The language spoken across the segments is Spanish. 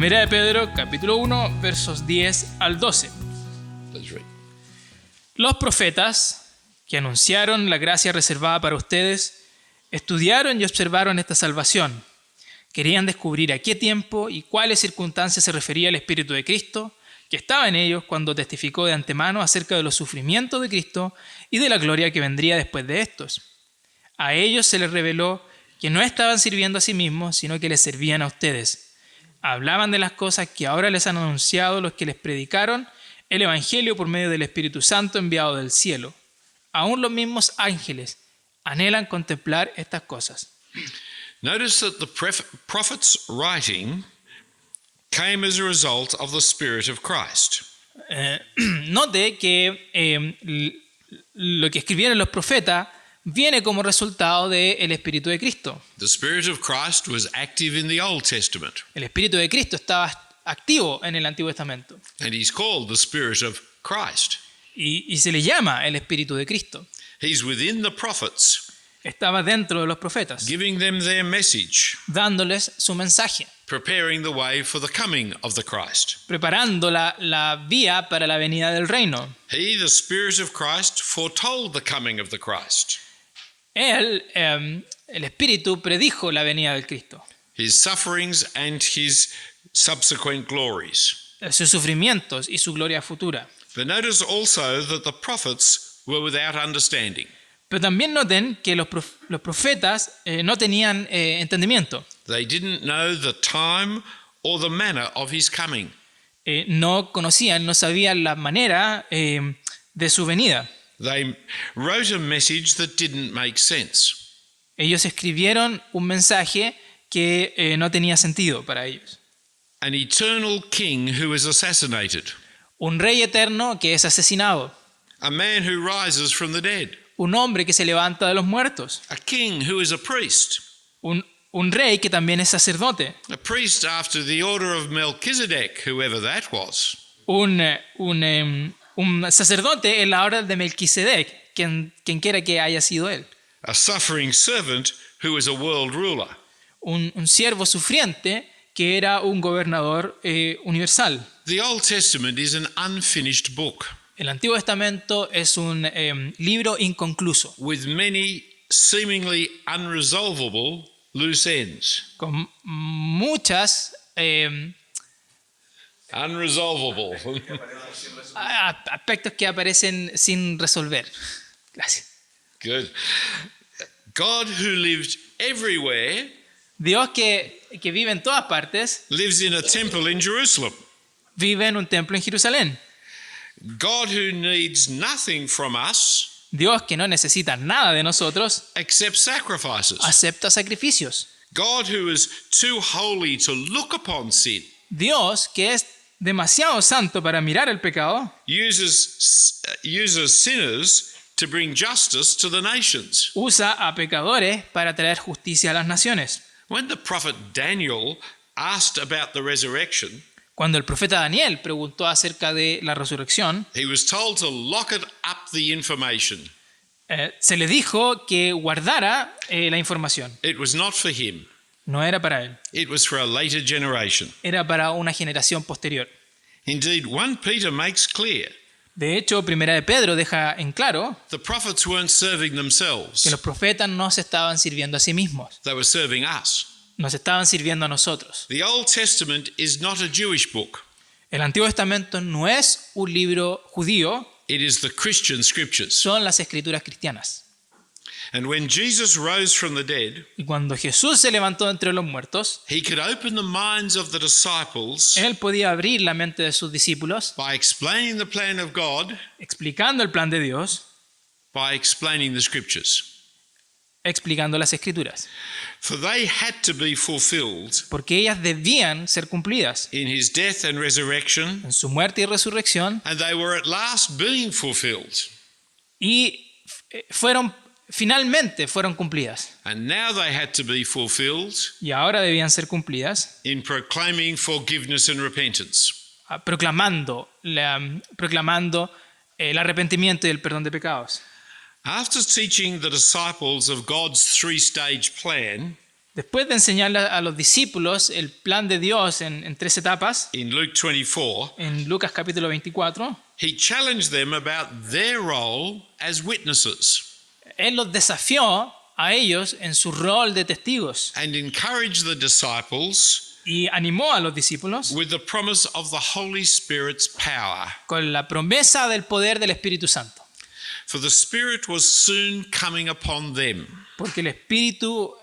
Primera de Pedro, capítulo 1, versos 10 al 12. Please read. Los profetas que anunciaron la gracia reservada para ustedes estudiaron y observaron esta salvación. Querían descubrir a qué tiempo y cuáles circunstancias se refería el Espíritu de Cristo que estaba en ellos cuando testificó de antemano acerca de los sufrimientos de Cristo y de la gloria que vendría después de estos. A ellos se les reveló que no estaban sirviendo a sí mismos, sino que les servían a ustedes. Hablaban de las cosas que ahora les han anunciado los que les predicaron el Evangelio por medio del Espíritu Santo enviado del cielo. Aún los mismos ángeles anhelan contemplar estas cosas. Notice that the prophet's writing came as a result of the Spirit of Christ. Note que lo que escribieron los profetas viene como resultado del Espíritu de Cristo. The Spirit of Christ was active in the Old Testament, El Espíritu de Cristo estaba activo en el Antiguo Testamento and he's called the Spirit of Christ. y se le llama el Espíritu de Cristo. He's within the prophets, Estaba dentro de los profetas, giving them their message, dándoles su mensaje, preparing the way for the coming of the Christ. preparando la vía para la venida del reino. He, the Spirit of Christ, foretold the coming of the Christ, Él, el Espíritu, predijo la venida del Cristo, his sufferings and his subsequent glories. sus sufrimientos y su gloria futura. But notice also that the prophets were without understanding. Pero también noten que los profetas no tenían entendimiento. They didn't know the time or the manner of his coming. No conocían, no sabían la manera de su venida. They wrote a message that didn't make sense. Ellos escribieron un mensaje que no tenía sentido para ellos. An eternal king who is assassinated. Un rey eterno que es asesinado. A man who rises from the dead. Un hombre que se levanta de los muertos. A king who is a priest. Un rey que también es sacerdote. A priest after the order of Melchizedek, whoever that was. Un sacerdote en la orden de Melquisedec, quien quiera que haya sido él. A suffering servant who is a world ruler. Un siervo sufriente que era un gobernador universal. The Old Testament is an unfinished book El Antiguo Testamento es un libro inconcluso, with many seemingly unresolvable loose ends. con muchas Unresolvable. aspectos que aparecen sin resolver. Gracias. Good. God who lived everywhere Dios que vive en todas partes, lives in a temple in Jerusalem. vive en un templo en Jerusalén. God who needs nothing from us Dios que no necesita nada de nosotros, except sacrifices. acepta sacrificios. God who is too holy to look upon sin Dios que es demasiado santo para mirar el pecado, uses sinners to bring justice to the nations. usa a pecadores para traer justicia a las naciones. When the prophet Daniel asked about the resurrection, Cuando el profeta Daniel preguntó acerca de la resurrección, he was told to lock it up the information. se le dijo que guardara la información. It was not for him. No era para él, It was for a later generation. era para una generación posterior. Indeed, 1 Peter makes clear De hecho, Primera de Pedro deja en claro the prophets weren't serving themselves. que los profetas no se estaban sirviendo a sí mismos, They were serving us. nos estaban sirviendo a nosotros. The Old Testament is not a Jewish book. El Antiguo Testamento no es un libro judío, It is the Christian scriptures. son las escrituras cristianas. And when Jesus rose from the dead, Y cuando Jesús se levantó entre los muertos, he could open the minds of the disciples él podía abrir la mente de sus discípulos, by explaining the plan of God, explicando el plan de Dios, by explaining the scriptures. explicando las escrituras, For they had to be fulfilled porque ellas debían ser cumplidas in his death and resurrection, en su muerte y resurrección, and they were at last being fulfilled. y finalmente fueron cumplidas. And now they had to be fulfilled Y ahora debían ser cumplidas in proclaiming forgiveness and repentance. proclamando el arrepentimiento y el perdón de pecados. After teaching the disciples of God's three-stage plan, Después de enseñarle a los discípulos el plan de Dios en 3 etapas, in Luke 24, en Lucas capítulo 24, he challenged them about their role as witnesses Él los desafió a ellos en su rol de testigos and encouraged the disciples y animó a los discípulos with the promise of the Holy Spirit's power. con la promesa del poder del Espíritu Santo. For the Spirit was soon coming upon them. Porque el Espíritu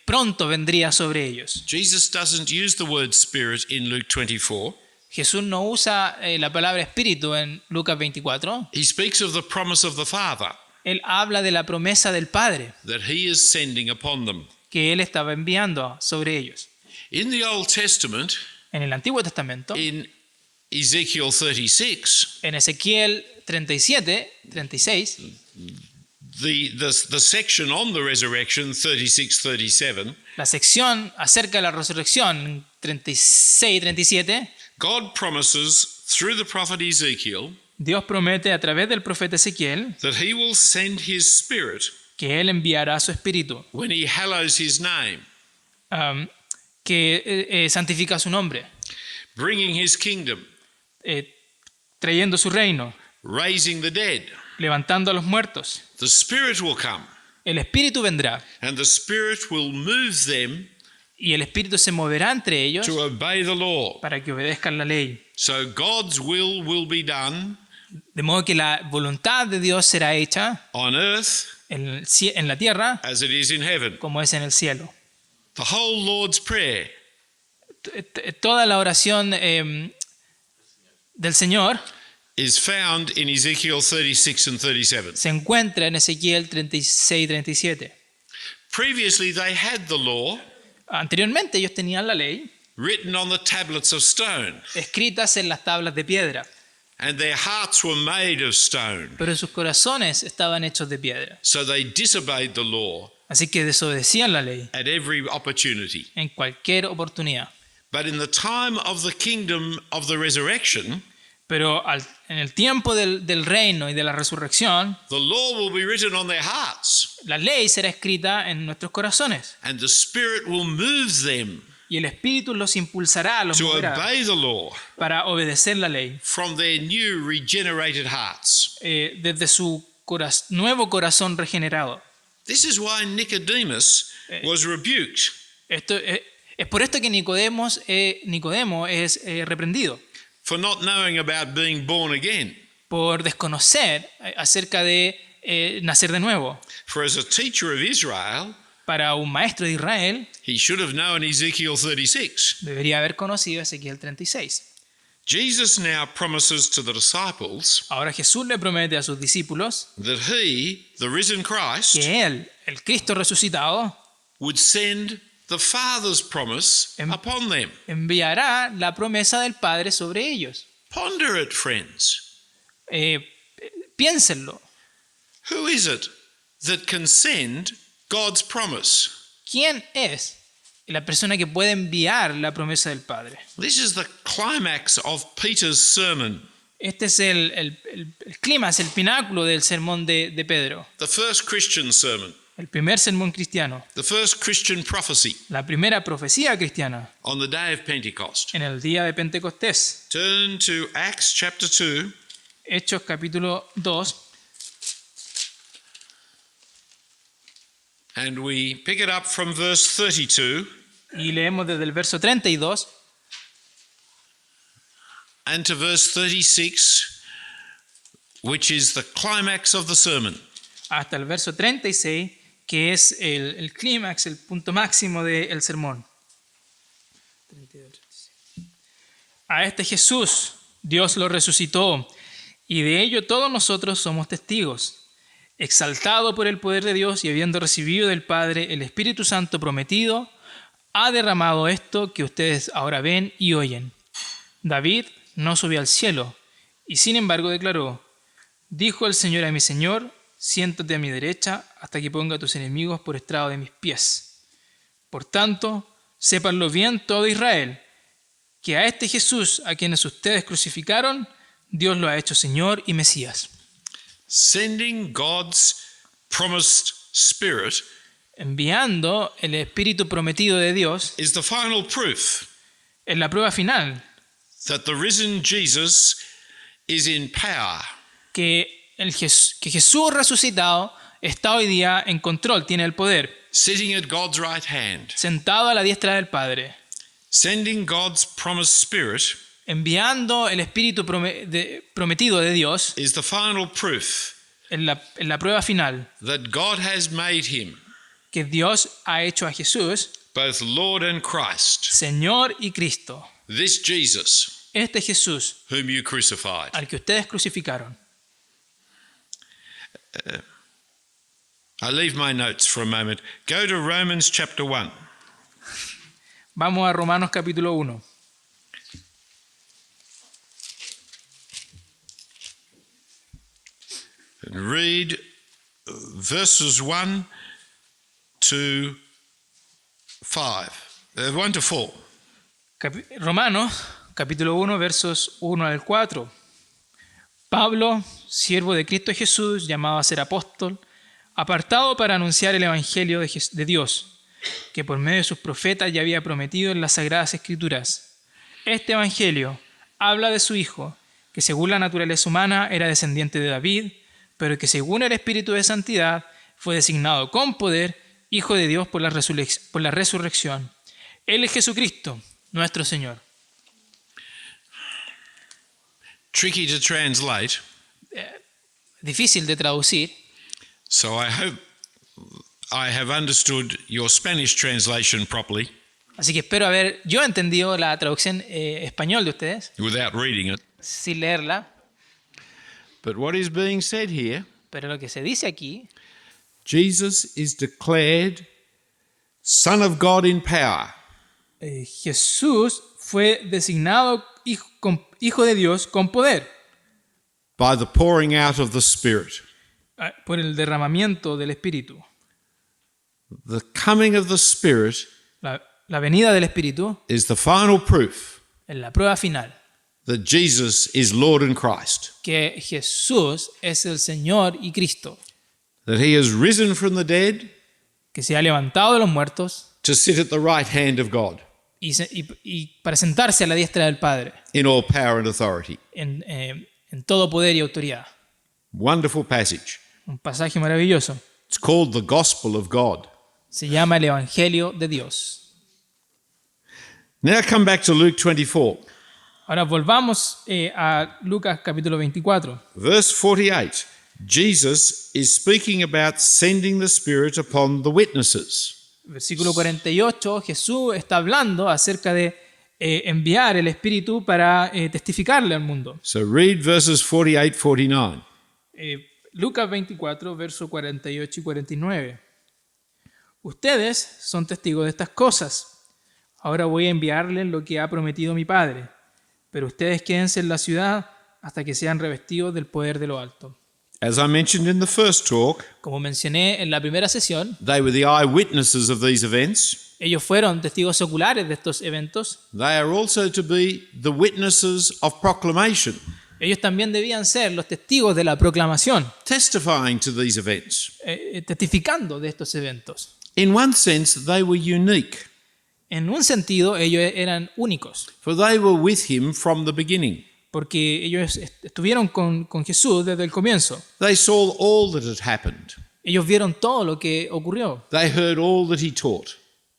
pronto vendría sobre ellos. Jesus doesn't use the word Spirit in Luke 24. Jesús no usa la palabra Espíritu en Lucas 24. He speaks of the promise of the Father Él habla de la promesa del Padre that he is sending upon them. que Él estaba enviando sobre ellos. In the Old Testament, En el Antiguo Testamento, in Ezekiel 36, en Ezequiel 37, 36, the section on the resurrection, 36-37, la sección acerca de la resurrección, 36 y 37, God promises through the prophet Ezekiel Dios promete a través del profeta Ezequiel that he will send his Spirit que Él enviará su Espíritu, when he hallows his name, que santifica su nombre, bringing his kingdom, trayendo su reino, raising the dead. levantando a los muertos. The Spirit will come, El Espíritu vendrá and the Spirit will move them y el Espíritu se moverá entre ellos to obey the law. para que obedezcan la ley. So God's will be done De modo que la voluntad de Dios será hecha on earth en la tierra as it is in heaven. como es en el cielo. The whole Lord's Prayer Toda la oración del Señor is found in Ezekiel 36 and 37. se encuentra en Ezequiel 36 y 37. Previously, they had the law Anteriormente ellos tenían la ley written on the tablets of stone, escritas en las tablas de piedra, and their hearts were made of stone. pero sus corazones estaban hechos de piedra. So they disobeyed the law Así que desobedecían la ley at every opportunity. en cualquier oportunidad. But in the time of the kingdom of the resurrection, Pero en el tiempo del reino y de la resurrección, the law will be written on their hearts, la ley será escrita en nuestros corazones and the Spirit will move them y el Espíritu los impulsará, los to moverá obey the law para obedecer la ley from their new regenerated hearts. desde su nuevo corazón regenerado. This is why Nicodemus was rebuked. Es por esto que Nicodemo es reprendido, For not knowing about being born again. por desconocer acerca de nacer de nuevo. For as a teacher of Israel, Para un maestro de Israel, he should have known Ezekiel 36. debería haber conocido Ezequiel 36. Jesus now promises to the disciples Ahora Jesús le promete a sus discípulos that he, the risen Christ, que Él, el Cristo resucitado, would send the Father's promise upon them. enviará la promesa del Padre sobre ellos. Ponder it, friends. Piénsenlo. Who is it that can send God's promise? ¿Quién es la persona que puede enviar la promesa del Padre? This is the climax of Peter's sermon, Este es el clímax, el pináculo del sermón de Pedro. the first Christian sermon, El primer sermón cristiano. the first Christian prophecy La primera profecía cristiana on the day of Pentecost. en el día de Pentecostés. Turn to Acts chapter 2, Hechos capítulo 2. and we pick it up from verse 32 Y leemos desde el verso 32 and to verse 36, which is the climax of the sermon. hasta el verso 36, que es el clímax, el punto máximo del sermón. A este Jesús, Dios lo resucitó, y de ello todos nosotros somos testigos. Exaltado por el poder de Dios y habiendo recibido del Padre el Espíritu Santo prometido, ha derramado esto que ustedes ahora ven y oyen. David no subió al cielo, y sin embargo declaró: dijo el Señor a mi Señor, siéntate a mi derecha hasta que ponga a tus enemigos por estrado de mis pies. Por tanto, sépanlo bien todo Israel, que a este Jesús a quienes ustedes crucificaron, Dios lo ha hecho Señor y Mesías. Sending God's promised Spirit enviando el Espíritu prometido de Dios, is the final proof es la prueba final that the risen Jesus is in power. que Jesús resucitado está hoy día en control, tiene el poder, Sitting at God's right hand, sentado a la diestra del Padre, sending God's promised Spirit enviando el Espíritu prometido de Dios, is the final proof en la prueba final, that God has made him que Dios ha hecho a Jesús both Lord and Christ. Señor y Cristo. This Jesus Este Jesús whom you crucified. al que ustedes crucificaron. I leave my notes for a moment. Go to Romans chapter 1. Vamos a Romanos capítulo 1. And read verses 1 to 5. 1 to 4. Romanos capítulo 1, versos 1 al 4. Pablo, siervo de Cristo Jesús, llamado a ser apóstol, apartado para anunciar el Evangelio de Dios, que por medio de sus profetas ya había prometido en las Sagradas Escrituras. Este Evangelio habla de su Hijo, que según la naturaleza humana era descendiente de David, pero que según el Espíritu de Santidad fue designado con poder Hijo de Dios por la resurrección. Él es Jesucristo, nuestro Señor. Tricky to translate, Difícil de traducir, so I hope I have understood your Spanish translation properly así que espero haber yo entendido la traducción español de ustedes, without reading it. sin leerla, But what is being said here, pero lo que se dice aquí, Jesus is declared Son of God in power Jesús fue designado hijo de Dios con poder by the pouring out of the Spirit. Por el derramamiento del Espíritu. The coming of the Spirit La venida del Espíritu is the final proof es la prueba final, that Jesus is Lord and Christ, que Jesús es el Señor y Cristo, that he has risen from the dead que se ha levantado de los muertos to sit at the right hand of God y para sentarse a la diestra del Padre in all power and authority. en todo poder y autoridad. Wonderful passage. Un pasaje maravilloso. It's called the Gospel of God. Se llama el Evangelio de Dios. Now come back to Luke 24, Ahora volvamos a Lucas capítulo 24. verse 48. Jesus is speaking about sending the Spirit upon the witnesses. Versículo 48, Jesús está hablando acerca de enviar el Espíritu para testificarle al mundo. So read verses 48, 49. Lucas 24, versos 48 y 49. Ustedes son testigos de estas cosas. Ahora voy a enviarles lo que ha prometido mi Padre, pero ustedes quédense en la ciudad hasta que sean revestidos del poder de lo alto. As I mentioned in the first talk, Como mencioné en la primera sesión, they were the eyewitnesses of these events. ellos fueron testigos oculares de estos eventos. They are also to be the witnesses of proclamation, Ellos también debían ser los testigos de la proclamación, testifying to these events. testificando de estos eventos. In one sense, they were unique, En un sentido, ellos eran únicos, for they were with him from the beginning. porque ellos estuvieron con Jesús desde el comienzo. They saw all that had happened. Ellos vieron todo lo que ocurrió, They heard all that he taught.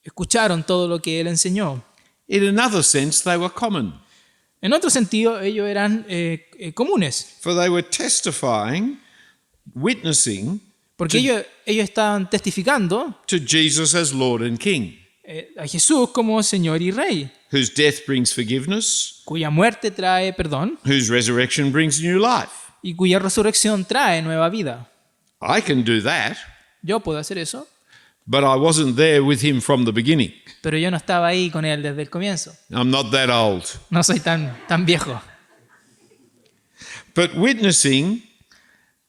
escucharon todo lo que él enseñó. In another sense, they were common, En otro sentido, ellos eran comunes, for they were testifying, witnessing porque ellos estaban testificando to Jesus as Lord and King, a Jesús como Señor y Rey, whose death brings forgiveness, cuya muerte trae perdón whose resurrection brings new life. y cuya resurrección trae nueva vida. I can do that, Yo puedo hacer eso, but I wasn't there with him from the beginning. pero yo no estaba ahí con él desde el comienzo. I'm not that old. No soy tan viejo. But witnessing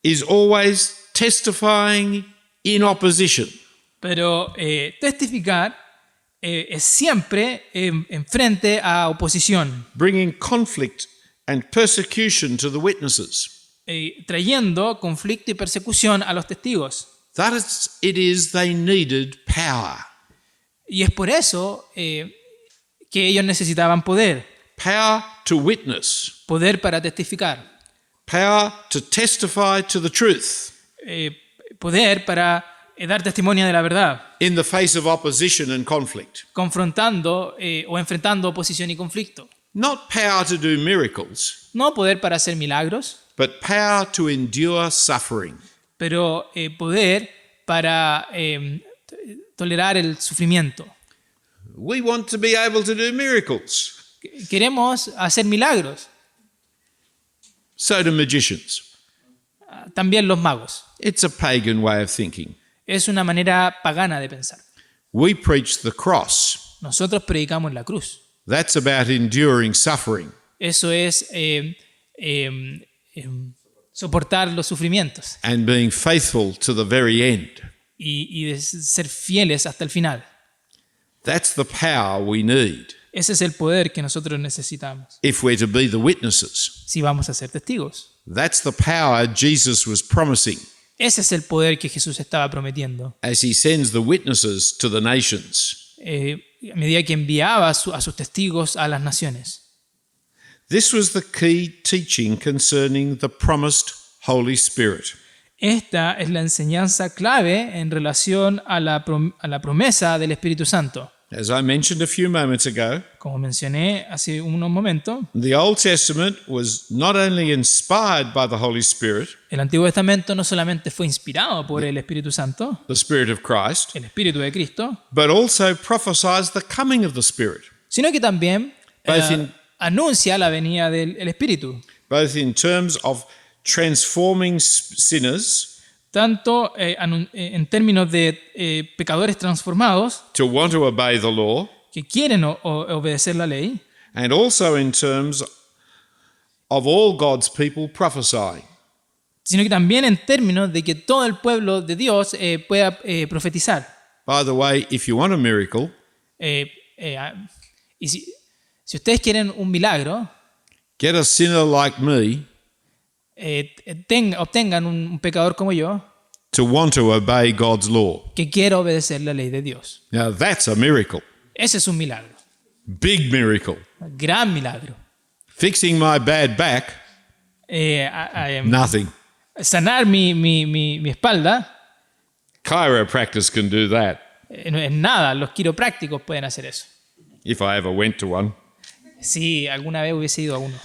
is always testifying in opposition. Pero testificar es siempre en frente a oposición, Bringing conflict and persecution to the witnesses. trayendo conflicto y persecución a los testigos. it is they needed power. Y es por eso que ellos necesitaban poder. Power to witness. Poder para testificar. Power to testify to the truth. Poder para dar testimonio de la verdad. In the face of opposition and conflict. Confrontando o enfrentando oposición y conflicto. Not power to do miracles. No poder para hacer milagros. But power to endure suffering. Pero poder para tolerar el sufrimiento. We want to be able to do miracles. Queremos hacer milagros. So do magicians. También los magos. It's a pagan way of thinking. Es una manera pagana de pensar. We preach the cross. Nosotros predicamos la cruz. That's about enduring suffering. Eso es soportar los sufrimientos And being faithful to the very end. y de ser fieles hasta el final. That's the power we need Ese es el poder que nosotros necesitamos if we're to be the witnesses. si vamos a ser testigos. That's the power Jesus was promising Ese es el poder que Jesús estaba prometiendo as he sends the witnesses to the nations. a medida que enviaba a sus testigos a las naciones. This was the key teaching concerning the promised Holy Spirit. Esta es la enseñanza clave en relación a la promesa del Espíritu Santo. As I mentioned a few moments ago, Como mencioné hace unos momentos, the Old Testament was not only inspired by the Holy Spirit, el Antiguo Testamento no solamente fue inspirado por el Espíritu Santo, the Spirit of Christ, el Espíritu de Cristo, but also prophesies the coming of the Spirit, sino que también Both in- anuncia la venida del Espíritu, both in terms of transforming sinners tanto en términos de pecadores transformados to want to obey the law, que quieren obedecer la ley, and also in terms of all God's people prophesying. sino que también en términos de que todo el pueblo de Dios pueda profetizar. By the way, if you want a miracle, Y si ustedes quieren un milagro, get a sinner like me obtengan un pecador como yo to want to obey God's law. que quiera obedecer la ley de Dios. Now that's a miracle. Ese es un milagro, Big miracle. un gran milagro. Fixing my bad back, nothing. Sanar mi espalda Chiropractors can do that, no es nada, los quiroprácticos pueden hacer eso. if I ever went to one. Si alguna vez hubiese ido a uno.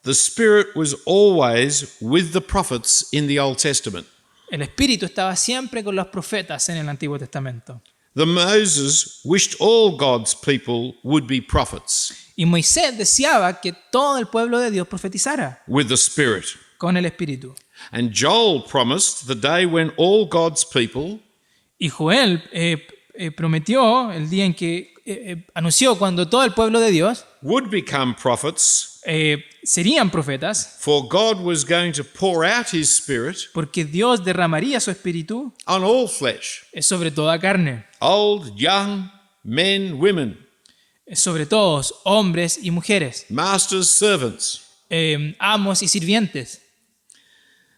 The Spirit was always with the prophets in the Old Testament. El Espíritu estaba siempre con los profetas en el Antiguo Testamento. The Moses wished all God's people would be prophets Y Moisés deseaba que todo el pueblo de Dios profetizara with the Spirit. con el Espíritu. And Joel promised the day when all God's people Y Joel prometió el día en que anunció cuando todo el pueblo de Dios would become prophets, serían profetas, for God was going to pour out his Spirit porque Dios derramaría su espíritu on all flesh, sobre toda carne, old, young, men, women, sobre todos, hombres y mujeres, masters, servants. amos y sirvientes.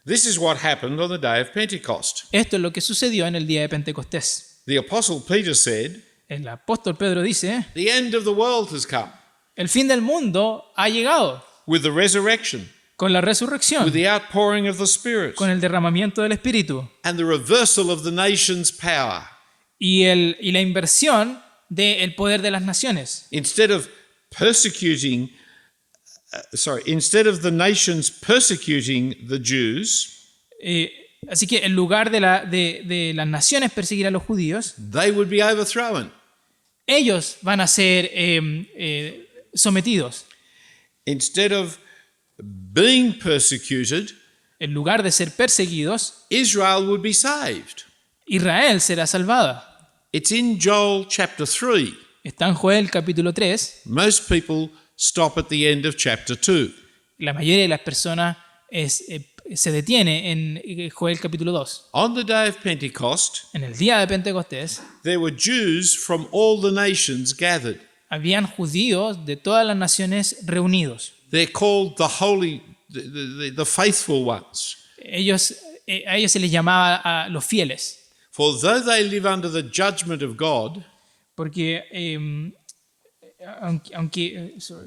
This is what happened on the day of Pentecost. Esto es lo que sucedió en el día de Pentecostés. The Apostle Peter said, El apóstol Pedro dice, the end of the world has come el fin del mundo ha llegado with the resurrection, con la with resurrección, the outpouring of the Spirit, con el derramamiento del Espíritu and the reversal of the nation's power. y la inversión del poder de las naciones. Instead of instead of the nations persecuting the Jews, Así que en lugar de las naciones perseguir a los judíos, they would be overthrown. ellos van a ser sometidos. Instead of being persecuted, En lugar de ser perseguidos, Israel would be saved. Israel será salvada. It's in Joel chapter 3. Está en Joel capítulo 3. Most people stop at the end of chapter 2. La mayoría de las personas se detiene en Joel capítulo 2. On the day of Pentecost, En el día de Pentecostés, there were Jews from all the nations gathered. habían judíos de todas las naciones reunidos. They're called the holy, the faithful ones. Ellos a ellos se les llamaba a los fieles, For though they live under the judgment of God, porque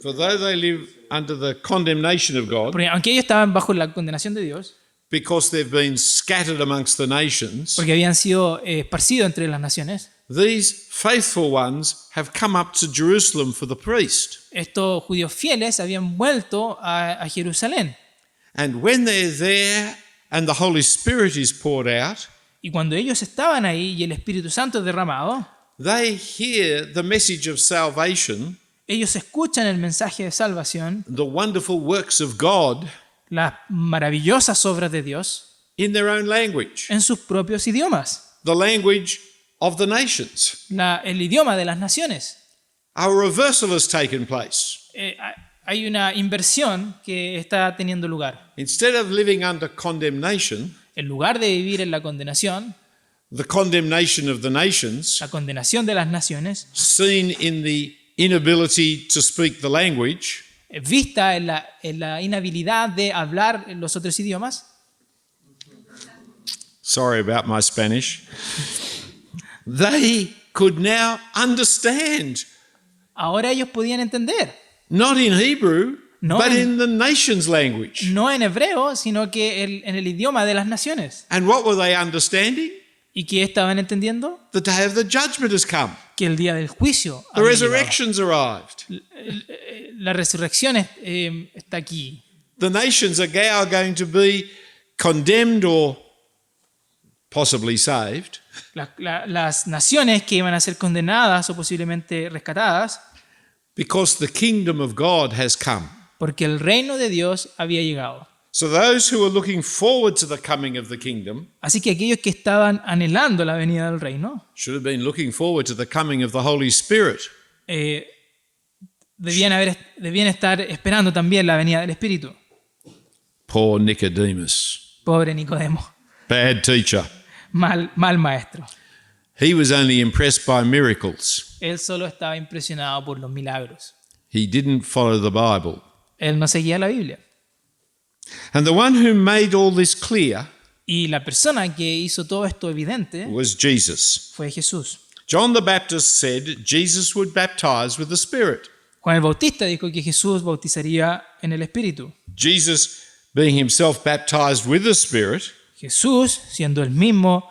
for though they live under the condemnation of God, porque aunque ellos estaban bajo la condenación de Dios, because they've been scattered amongst the nations, porque habían sido esparcidos entre las naciones, these faithful ones have come up to Jerusalem for the priest. estos judíos fieles habían vuelto a Jerusalén. And when they're there and the Holy Spirit is poured out, Y cuando ellos estaban ahí y el Espíritu Santo es derramado, they hear the message of salvation, ellos escuchan el mensaje de salvación, the wonderful works of God las maravillosas obras de Dios, in their own language, en sus propios idiomas, the language of the nations. el idioma de las naciones. A reversal has taken place. Hay una inversión que está teniendo lugar. Instead of living under condemnation, En lugar de vivir en la condenación the condemnation of the nations, de las naciones, seen in the inability to speak the language, vista en la inhabilidad de hablar los otros idiomas, sorry about my Spanish, they could now understand, ahora ellos podían entender, not in Hebrew, No but en- in the nation's language. no en hebreo, sino que en el idioma de las naciones. And what were they understanding? ¿Y qué estaban entendiendo? The day of the judgment has come. Que el día del juicio, The había llegado. resurrection's arrived. La resurrección está aquí. The nations are now going to be condemned or possibly saved Las naciones que iban a ser condenadas o posiblemente rescatadas, because the kingdom of God has come. porque el reino de Dios había llegado. So those who are looking forward to the coming of the kingdom Así que aquellos que estaban anhelando la venida del reino should have been looking forward to the coming of the Holy Spirit. debían estar esperando también la venida del Espíritu. Poor Nicodemus, Pobre Nicodemo, bad teacher. mal maestro. He was only impressed by miracles. Él solo estaba impresionado por los milagros. He didn't follow the Bible. Él no seguía la Biblia. And the one who made all this clear Y la persona que hizo todo esto evidente was Jesus. fue Jesús. John the Baptist said Jesus would baptize with the Spirit. Juan el Bautista dijo que Jesús bautizaría en el Espíritu. Jesus, being himself baptized with the Spirit, Jesús, siendo el mismo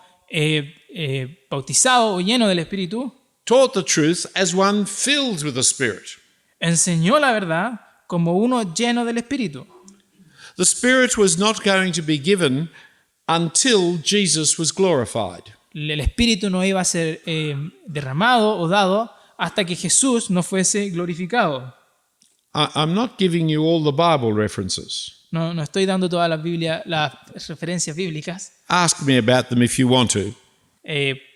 bautizado o lleno del Espíritu, taught the truth as one filled with the Spirit. enseñó la verdad como uno lleno del Espíritu. The Spirit was not going to be given until Jesus was glorified. El Espíritu no iba a ser derramado o dado hasta que Jesús no fuese glorificado. I'm not giving you all the Bible references. No estoy dando todas las referencias bíblicas. Ask me about them if you want to.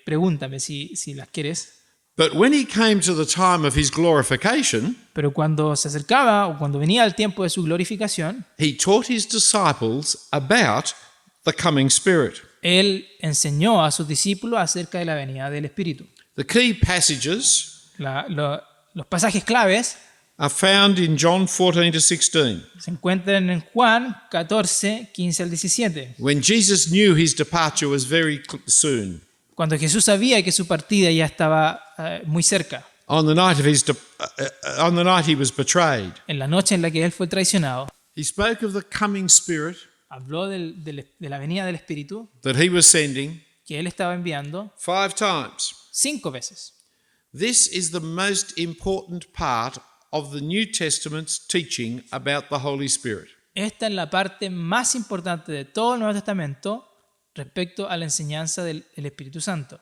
Pregúntame si las quieres. But when he came to the time of his glorification, Pero cuando se acercaba o cuando venía el tiempo de su glorificación, he taught his disciples about the coming Spirit. Él enseñó a sus discípulos acerca de la venida del Espíritu. The key passages Los pasajes claves are found in John 14 to 16. se encuentran en Juan 14, 15 al 17. When Jesus knew his departure was very soon. Cuando Jesús sabía que su partida ya estaba muy cerca, On the night he was betrayed, en la noche en la que él fue traicionado, he spoke of the coming Spirit habló de la venida del Espíritu that he was sending que él estaba enviando 5 times. 5 veces. This is the most important part of the New Testament's teaching about the Holy Spirit. Esta es la parte más importante de todo el Nuevo Testamento respecto a la enseñanza del Espíritu Santo.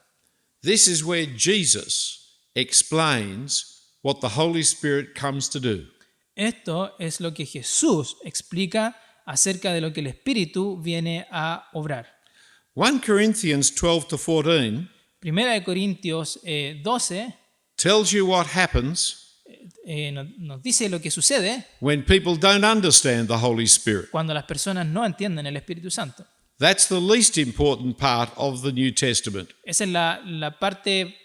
This is where Jesus explains what the Holy Spirit comes to do. Esto es lo que Jesús explica acerca de lo que el Espíritu viene a obrar. 1 Corinthians 12 to 14 Primera de Corintios 12 tells you what happens nos dice lo que sucede when people don't understand the Holy Spirit. cuando las personas no entienden el Espíritu Santo. That's the least important part of the New Testament. Esa es la parte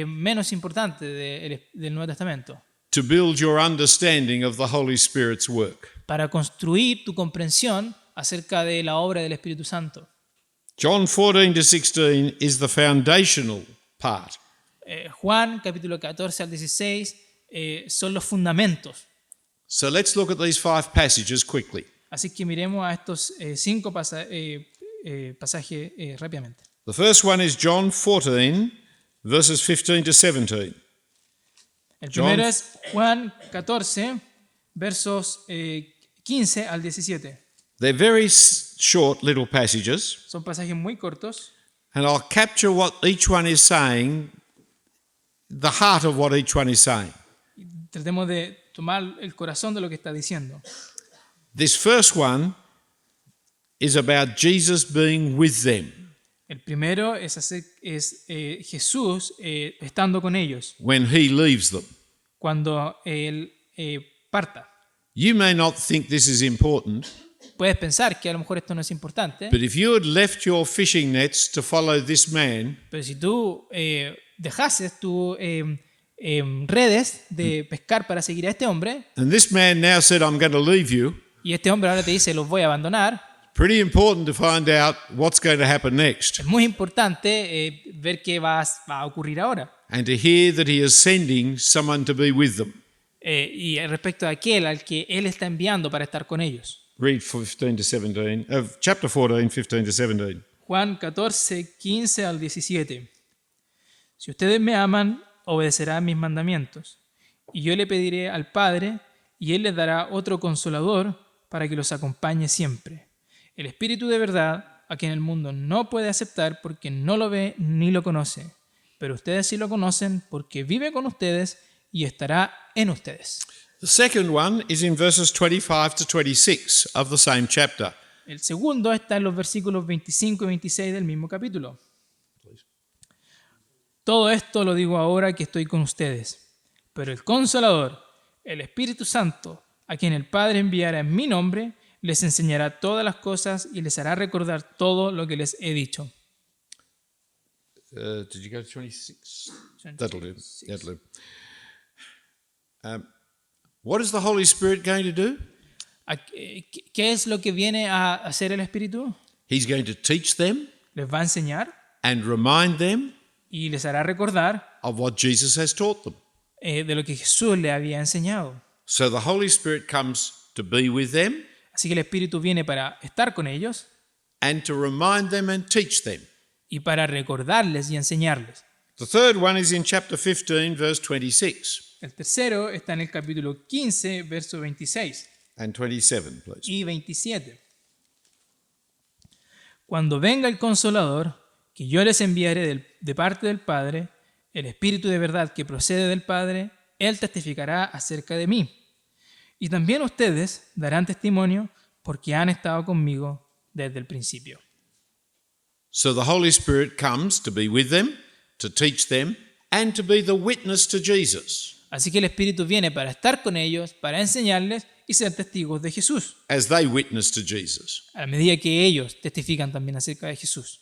menos importante del Nuevo Testamento. To build your understanding of the Holy Spirit's work. Para construir tu comprensión acerca de la obra del Espíritu Santo. John 14 to 16 is the foundational part. Juan, capítulo 14 al 16, son los fundamentos. So let's look at these 5 passages quickly. Así que miremos a estos 5 pasajes rápidamente. The first one is John 14, verses 15 to 17. El John- primero es Juan 14, versos 15 al 17. They're very short little passages, Son pasajes muy cortos and I'll capture what each one is saying, the heart of what each one is saying. y tratemos de tomar el corazón de lo que está diciendo. This first one is about Jesus being with them El primero es Jesús estando con ellos when he leaves them. cuando Él parta. You may not think this is important, Puedes pensar que a lo mejor esto no es importante, but if you had left your fishing nets to follow this man, pero si tú dejases tus redes de pescar para seguir a este hombre, and this man now said, I'm going to leave you, y este hombre ahora te dice, los voy a abandonar, pretty important to find out what's going to happen next es muy importante ver qué va a ocurrir ahora. and to hear that he is sending someone to be with them. Y respecto a aquel al que Él está enviando para estar con ellos. Read 15 to 17, chapter 14, 15 to 17. Juan 14, 15 al 17. Si ustedes me aman, obedecerán mis mandamientos. Y yo le pediré al Padre, y Él les dará otro consolador para que los acompañe siempre. El Espíritu de verdad, a quien el mundo no puede aceptar porque no lo ve ni lo conoce. Pero ustedes sí lo conocen porque vive con ustedes y estará en ustedes. The second one is in verses 25 to 26 of the same chapter. El segundo está en los versículos 25 y 26 del mismo capítulo. Todo esto lo digo ahora que estoy con ustedes. Pero el Consolador, el Espíritu Santo, a quien el Padre enviará en mi nombre, les enseñará todas las cosas y les hará recordar todo lo que les he dicho. Did you go to 26? That'll do. That'll do. What is the Holy Spirit going to do? ¿Qué es lo que viene a hacer el Espíritu? He's going to teach them Les va a enseñar and remind them y les hará recordar of what Jesus has taught them. de lo que Jesús le había enseñado. So the Holy Spirit comes to be with them Así que el Espíritu viene para estar con ellos and to remind them and teach them. y para recordarles y enseñarles. The third one is in chapter 15, verse 26 El tercero está en el capítulo 15, verso 26 and 27, please. y 27. Cuando venga el Consolador, que yo les enviaré de parte del Padre, el Espíritu de verdad que procede del Padre, Él testificará acerca de mí. Y también ustedes darán testimonio porque han estado conmigo desde el principio. So the Holy Spirit comes to be with them, to teach them, and to be the witness to Jesus Así que el Espíritu viene para estar con ellos, para enseñarles y ser testigos de Jesús, as they witness to Jesus. a medida que ellos testifican también acerca de Jesús.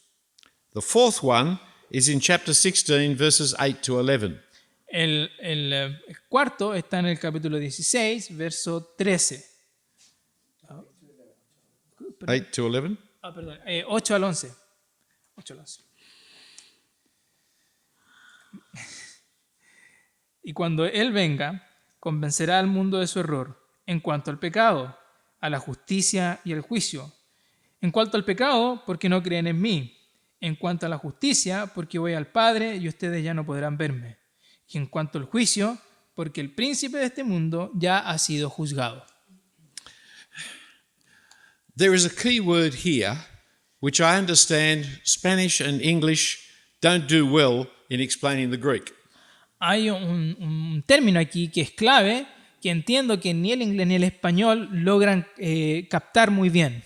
The fourth one is in chapter 16, verses 8 to 11. El cuarto está en el capítulo 16, verso 13. 8 to 11? 8 al 11. 8 al 11. Y cuando Él venga, convencerá al mundo de su error en cuanto al pecado, a la justicia y al juicio. En cuanto al pecado, porque no creen en mí. En cuanto a la justicia, porque voy al Padre y ustedes ya no podrán verme. Y en cuanto al juicio, porque el príncipe de este mundo ya ha sido juzgado. There is a key word here which I understand Spanish and English don't do well in explaining the Greek. Hay un término aquí que es clave, que entiendo que ni el inglés ni el español logran captar muy bien.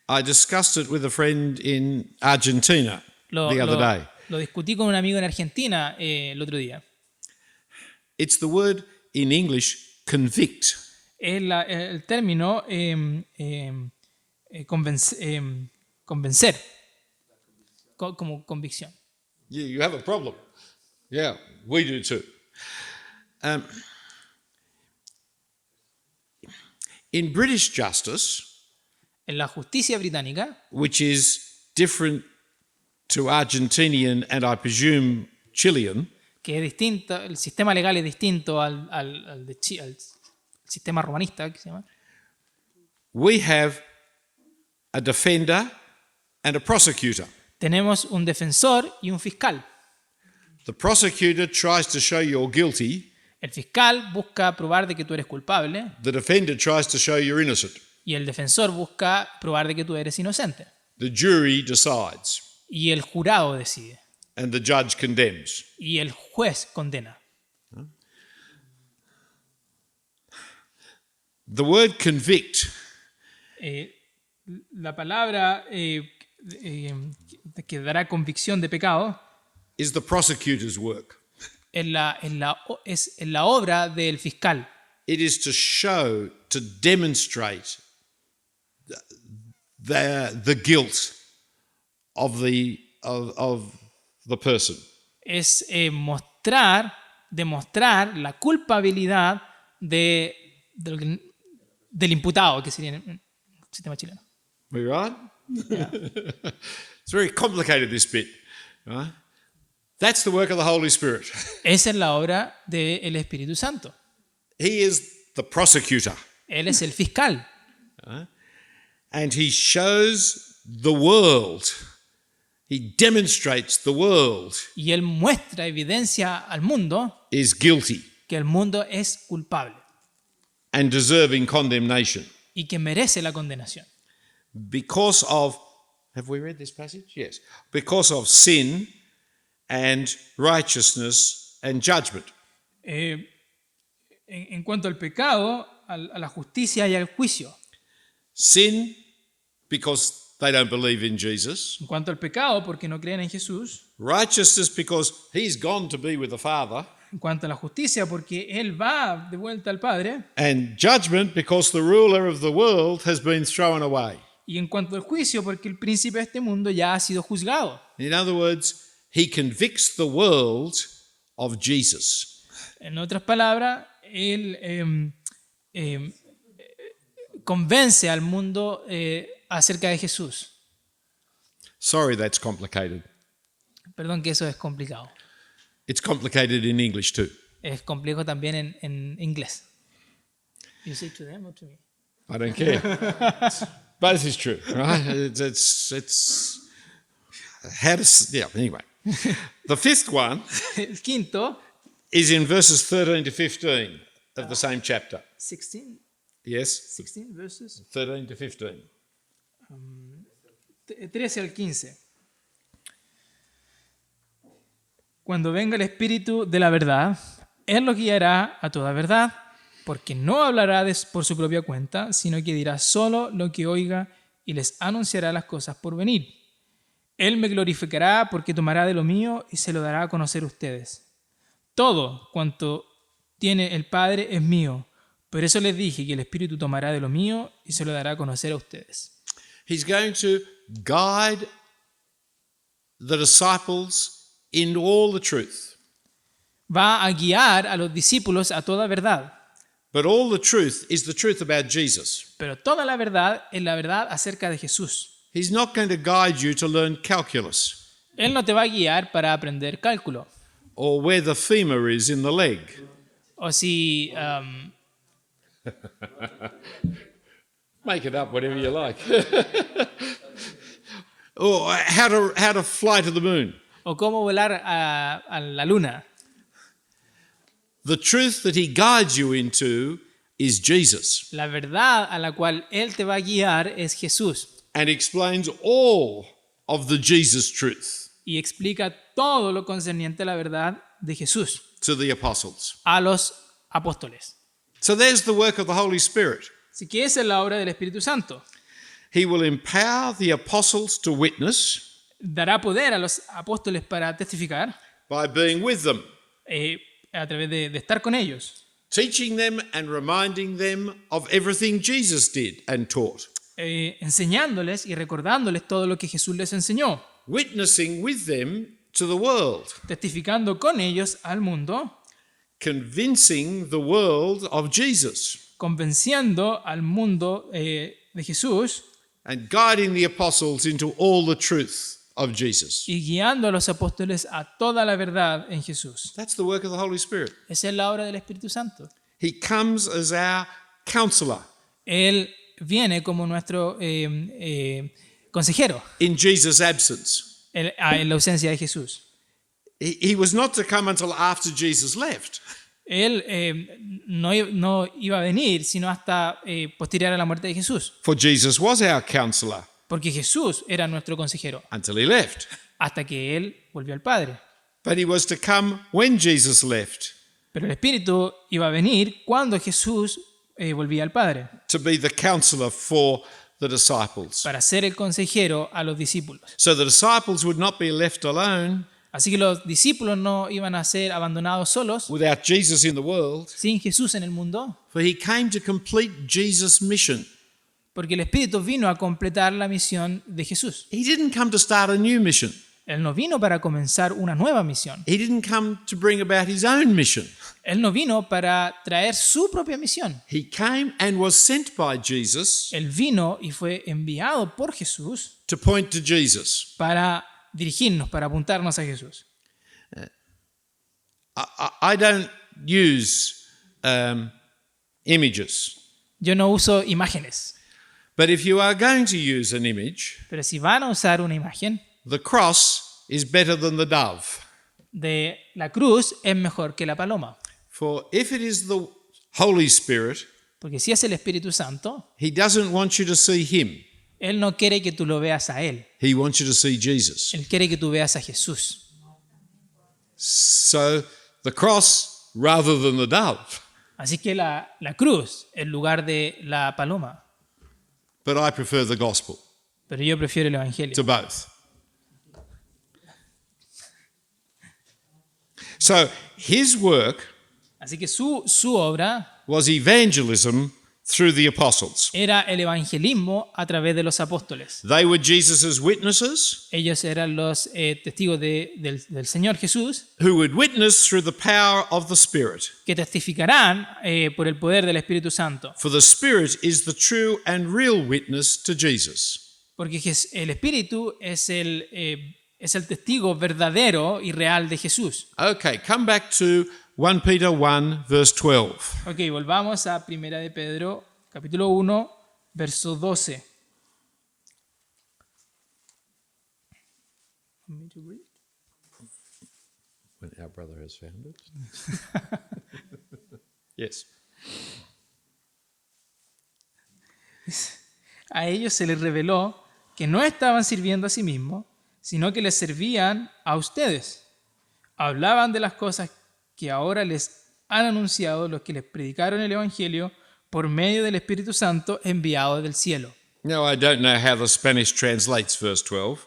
I discussed it with a friend in Argentina the other day. Lo discutí con un amigo en Argentina el otro día. It's the word in English, convict. Es el término convencer, como convicción. Yeah, you have a problem. Yeah, we do too. In British justice, En la justicia británica, which is different to Argentinian and I presume Chilean, que es distinto, el sistema legal es distinto al sistema romanista, que se llama. we have a defender and a prosecutor. Tenemos un defensor y un fiscal. The prosecutor tries to show you're guilty. El fiscal busca probar de que tú eres culpable The defender tries to show you're innocent. y el defensor busca probar de que tú eres inocente. The jury decides Y el jurado decide and the judge condemns. y el juez condena. The word convict La palabra que dará convicción de pecado is the prosecutor's work. es la obra del fiscal. It is to show, to demonstrate the guilt of the person. Es demostrar la culpabilidad del imputado, que sería en el sistema chileno. We right? It's very complicated, this bit. Right? That's the work of the Holy Spirit. Esa es la obra del Espíritu Santo. He is the prosecutor. Él es el fiscal. And he shows the world. He demonstrates the world Y él muestra, evidencia al mundo is guilty que el mundo es culpable and deserving condemnation y que merece la condenación. because of, have we read this passage? Yes. Because of sin and righteousness and judgment. En cuanto al pecado, a la justicia y al juicio. Sin because they don't believe in Jesus. En cuanto al pecado, porque no creen en Jesús. Righteousness because he's gone to be with the Father. En cuanto a la justicia, porque Él va de vuelta al Padre. And judgment because the ruler of the world has been thrown away. Y en cuanto al juicio, porque el príncipe de este mundo ya ha sido juzgado. In other words, he convicts the world of Jesus. En otras palabras, Él convence al mundo acerca de Jesús. Sorry, that's complicated. Perdón que eso es complicado. It's complicated in English too. Es complejo también en inglés. You say to them or to me? I don't care. Both is true, right? It's how to, yeah, anyway. The fifth one El quinto, is in verses 13 to 15 of the same chapter. 16 Yes, verses, 13 to 15. 13 al 15. Cuando venga el Espíritu de la verdad, Él los guiará a toda verdad, porque no hablará por su propia cuenta, sino que dirá solo lo que oiga y les anunciará las cosas por venir. Él me glorificará porque tomará de lo mío y se lo dará a conocer a ustedes. Todo cuanto tiene el Padre es mío. Por eso les dije que el Espíritu tomará de lo mío y se lo dará a conocer a ustedes. He's going to guide the disciples into all the truth. Va a guiar a los discípulos a toda verdad. But all the truth is the truth about Jesus. Pero toda la verdad es la verdad acerca de Jesús. He's not going to guide you to learn calculus Él no te va a guiar para aprender cálculo. or where the femur is in the leg. O si Make it up, whatever you like. Or how to fly to the moon. o cómo volar a la luna. The truth that he guides you into is Jesus La verdad a la cual Él te va a guiar es Jesús. and explains all of the Jesus truth Y explica todo lo concerniente a la verdad de Jesús to the apostles. a los apóstoles. So there's the work of the Holy Spirit. Así que esa es la obra del Espíritu Santo. He will empower the apostles to witness Dará poder a los apóstoles para testificar by being with them, a través de estar con ellos, teaching them and reminding them of everything Jesus did and taught, enseñándoles y recordándoles todo lo que Jesús les enseñó, witnessing with them to the world, testificando con ellos al mundo, convincing the world of Jesus, convenciendo al mundo de Jesús and guiding the apostles into all the truth of Jesus. y guiando a los apóstoles a toda la verdad en Jesús. That's the work of the Holy Spirit. Esa es la obra del Espíritu Santo. He comes as our counselor. Él viene como nuestro consejero In Jesus' absence. en la ausencia de Jesús. He was not to come until after Jesus left. Él no iba a venir sino hasta posterior a la muerte de Jesús, For Jesus was our counselor porque Jesús era nuestro consejero until he left. hasta que Él volvió al Padre. But he was to come when Jesus left, Pero el Espíritu iba a venir cuando Jesús volvía al Padre, to be the counselor for the disciples. para ser el consejero a los discípulos. So the disciples would not be left alone Así que los discípulos no iban a ser abandonados solos, without Jesus in the world, sin Jesús en el mundo, for he came to complete Jesus' mission. porque el Espíritu vino a completar la misión de Jesús. He didn't come to start a new mission. Él no vino para comenzar una nueva misión. He didn't come to bring about his own mission. Él no vino para traer su propia misión. He came and was sent by Jesus Él vino y fue enviado por Jesús to point to Jesus. para dirigirnos, para apuntarnos a Jesús. I don't use images, Yo no uso imágenes, but if you are going to use an image, pero si van a usar una imagen, the cross is better than the dove. de la cruz es mejor que la paloma. For if it is the Holy Spirit, Porque si es el Espíritu Santo, he doesn't want you to see him. Él no quiere que tú lo veas a Él. He wants you to see Jesus. Él quiere que tú veas a Jesús. So the cross rather than the dove. Así que la cruz en lugar de la paloma. But I prefer the gospel Pero yo prefiero el Evangelio. to both. So his work Así que su obra was evangelism through the apostles. era el evangelismo a través de los apóstoles. They were Jesus' witnesses Ellos eran los testigos del Señor Jesús, who would witness through the power of the Spirit. que testificarán por el poder del Espíritu Santo. For the Spirit is the true and real witness to Jesus. Porque el Espíritu es el testigo verdadero y real de Jesús. Okay, come back to 1 Peter 1, verse 12. Ok, volvamos a 1 de Pedro, capítulo 1, verso 12. When our brother has found it. Yes. A ellos se les reveló que no estaban sirviendo a sí mismos, sino que les servían a ustedes. Hablaban de las cosas que ahora les han anunciado los que les predicaron el Evangelio por medio del Espíritu Santo enviado del cielo. Now, I don't know how the Spanish translates verse 12,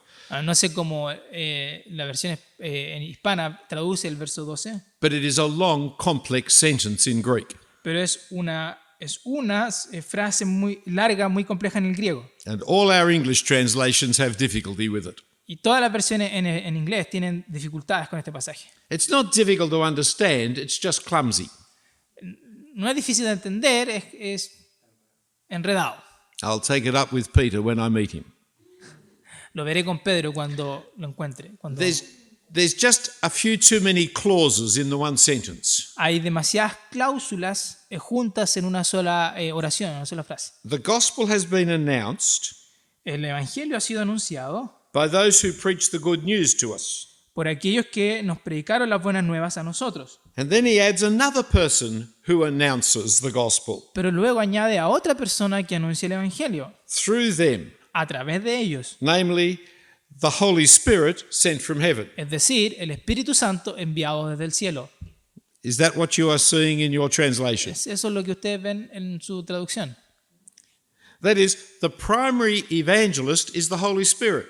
No sé cómo la versión en hispana traduce el verso 12, but it is a long, complex sentence in Greek. pero es una frase muy larga, muy compleja en el griego. And all our English translations have difficulty with it. Y todas las versiones en inglés tienen dificultades con este pasaje. It's not difficult to understand, it's just clumsy. No es difícil de entender, es enredado. I'll take it up with Peter when I meet him. Lo veré con Pedro cuando lo encuentre. There's just a few too many clauses in the one sentence. Hay demasiadas cláusulas juntas en una sola oración, en una sola frase. The gospel has been announced El Evangelio ha sido anunciado by those who preach the good news to us. por aquellos que nos predicaron las buenas nuevas a nosotros. And then he adds another person who announces the gospel. Pero luego añade a otra persona que anuncia el Evangelio Through them, a través de ellos. namely the Holy Spirit sent from heaven. Es decir, el Espíritu Santo enviado desde el cielo. Is that what you are seeing in your translation? Eso es lo que ustedes ven en su traducción. That is, the primary evangelist is the Holy Spirit.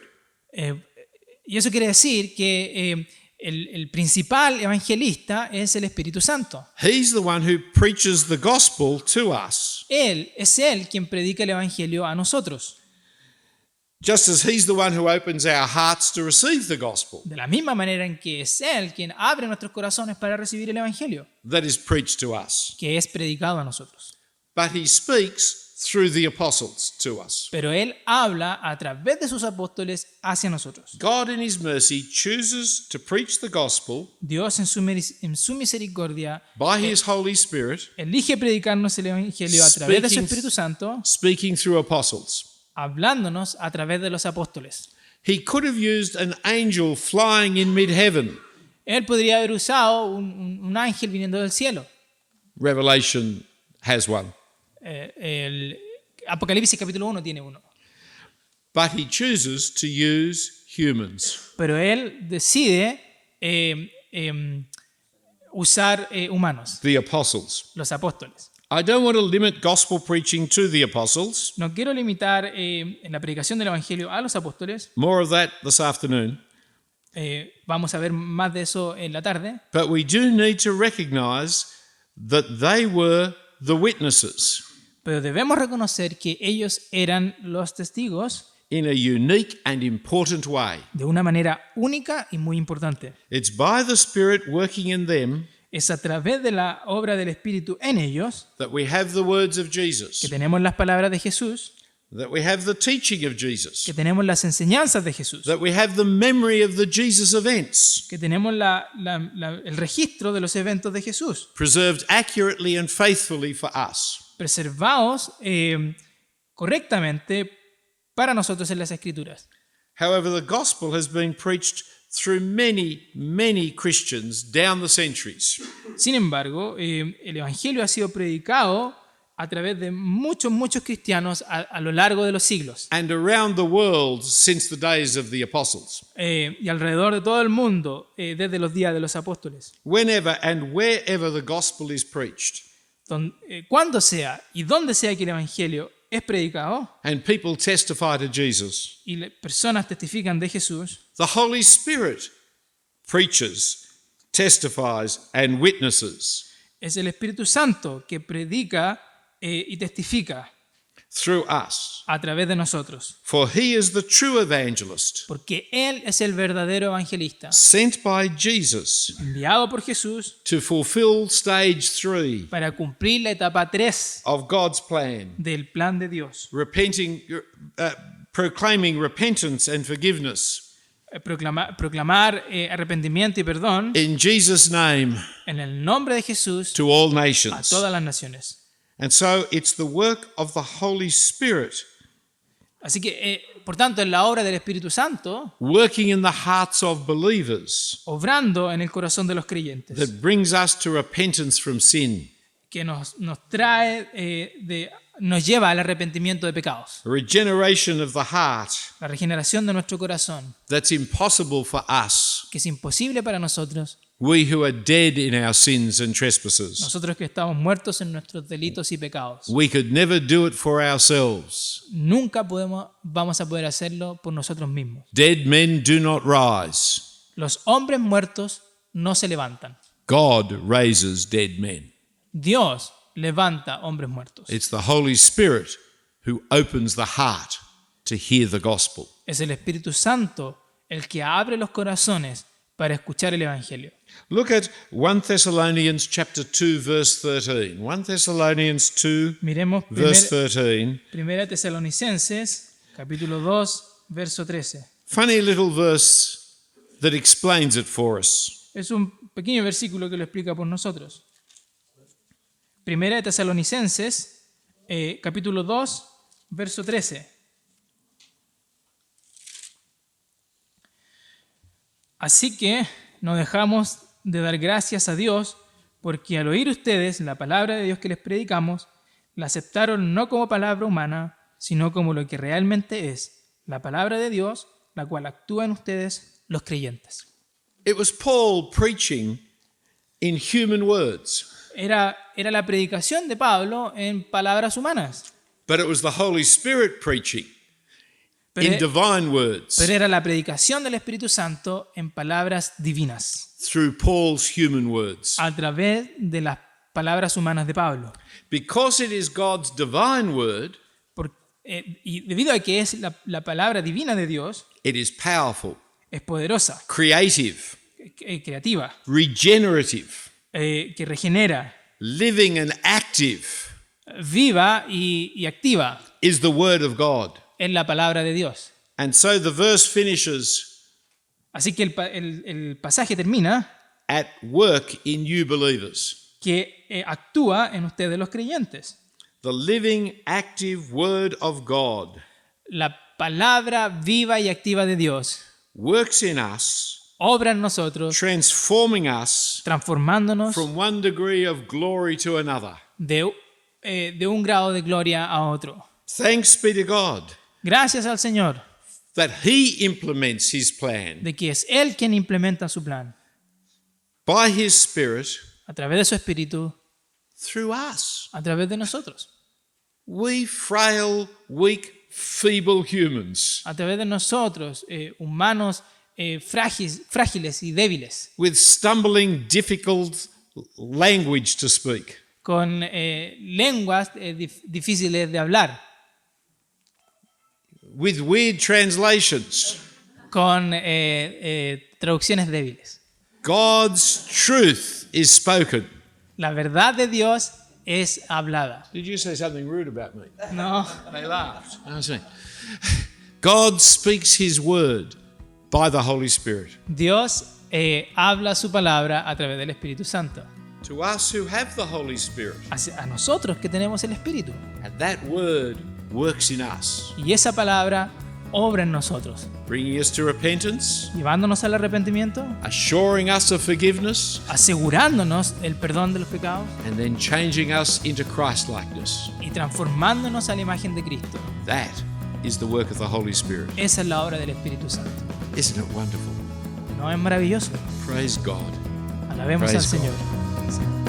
Y eso quiere decir que el principal evangelista es el Espíritu Santo. He's the one who preaches the gospel to us. Él es Él quien predica el Evangelio a nosotros. Just as he's the one who opens our hearts to receive the gospel De la misma manera en que es Él quien abre nuestros corazones para recibir el Evangelio, that is preached to us. que es predicado a nosotros. But he speaks through the apostles to us. pero Él habla a través de sus apóstoles hacia nosotros. God in his mercy chooses to preach the gospel Dios en su misericordia by his Holy Spirit, elige predicarnos el Evangelio a través de su Espíritu Santo, speaking through apostles. hablándonos a través de los apóstoles. He could have used an angel flying in mid-heaven. Él podría haber usado un ángel viniendo del cielo. Revelation has one. El Apocalipsis capítulo 1 tiene uno. But he chooses to use humans. Pero Él decide usar humanos, The apostles. los apóstoles. I don't want to limit gospel preaching to the apostles. No quiero limitar en la predicación del Evangelio a los apóstoles. More of that this afternoon. Vamos a ver más de eso en la tarde. But we do need to recognize that they were the witnesses Pero debemos reconocer que ellos eran los testigos in a unique and important way. de una manera única y muy importante. It's by the Spirit working in them Es a través de la obra del Espíritu en ellos that we have the words of que Jesus, tenemos las palabras de Jesús, that we have the teaching of Jesus, que tenemos las enseñanzas de Jesús, that we have the memory of the Jesus events que tenemos el registro de los eventos de Jesús, preserved accurately and faithfully for us. preservados correctamente para nosotros en las Escrituras. However, the gospel has been preached through many Christians down the centuries. Sin embargo, el Evangelio ha sido predicado a través de muchos cristianos a lo largo de los siglos And around the world since the days of the apostles. y alrededor de todo el mundo desde los días de los apóstoles. Whenever and wherever the gospel is preached, Cuando sea y donde sea que el Evangelio es predicado and people testify to Jesus, y personas testifican de Jesús, the Holy Spirit preaches, testifies, and witnesses es el Espíritu Santo que predica y testifica through us. a través de nosotros, For he is the true evangelist, porque Él es el verdadero evangelista, sent by Jesus enviado por Jesús to fulfill stage 3 para cumplir la etapa 3 of God's plan, del plan de Dios, proclaiming repentance and forgiveness proclamar arrepentimiento y perdón in Jesus' name en el nombre de Jesús to all a nations. todas las naciones. And so it's the work of the Holy Spirit Así que, por tanto, es la obra del Espíritu Santo working in the hearts of believers obrando en el corazón de los creyentes, that brings us to repentance from sin, que nos trae, nos lleva al arrepentimiento de pecados, a regeneration of the heart la regeneración de nuestro corazón, that's impossible for us, que es imposible para nosotros, we who are dead in our sins and trespasses. nosotros que estamos muertos en nuestros delitos y pecados. We could never do it for ourselves. Nunca vamos a poder hacerlo por nosotros mismos. Dead men do not rise. Los hombres muertos no se levantan. God raises dead men. Dios levanta hombres muertos. It's the Holy Spirit who opens the heart to hear the gospel. Es el Espíritu Santo el que abre los corazones para escuchar el Evangelio. Look at 1 Thessalonians chapter 2 verse 13. 1 Thessalonians 2 Miremos verse 13. Primera Tesalonicenses, capítulo 2, verso 13. Funny little verse that explains it for us. Es un pequeño versículo que lo explica por nosotros. Primera Tesalonicenses, capítulo 2, verso 13. Así que no dejamos de dar gracias a Dios, porque al oír ustedes la palabra de Dios que les predicamos, la aceptaron no como palabra humana, sino como lo que realmente es, la palabra de Dios, la cual actúa en ustedes los creyentes. It was Paul preaching in human words, Era la predicación de Pablo en palabras humanas, but it was the Holy Spirit preaching pero, in divine words pero era la predicación del Espíritu Santo en palabras divinas, through Paul's human words. a través de las palabras humanas de Pablo. Because it is God's divine word, Y debido a que es la palabra divina de Dios, it is powerful, es poderosa, creative, creativa, regenerative, que regenera, living and active, viva y activa is the Word of God. es la palabra de Dios. And so the verse finishes Así que el pasaje termina at work in you believers. que actúa en ustedes los creyentes. The living, active Word of God La palabra viva y activa de Dios works in us, obra en nosotros, transforming us transformándonos from one degree of glory to another. de un grado de gloria a otro. Thanks be to God Gracias al Señor that He implements His plan de que es Él quien implementa su plan by His Spirit a través de su Espíritu, through us. a través de nosotros, We frail, weak, feeble humans a través de nosotros, humanos frágiles y débiles, with stumbling, difficult language to speak. con lenguas difíciles de hablar, With weird translations. con traducciones débiles. God's truth is spoken. La verdad de Dios es hablada. Did you say something rude about me? No, They laughed. I see. God speaks His word by the Holy Spirit. Dios habla su palabra a través del Espíritu Santo. To us who have the Holy Spirit. A nosotros que tenemos el Espíritu. And that word works in us, Y esa palabra obra en nosotros, bringing us to repentance, llevándonos al arrepentimiento, assuring us of forgiveness, asegurándonos el perdón de los pecados and then changing us into Christ-likeness. y transformándonos a la imagen de Cristo. That is the work of the Holy Spirit. Esa es la obra del Espíritu Santo. Isn't it wonderful? ¿No es maravilloso? Praise God. Alabemos Praise al God. Señor.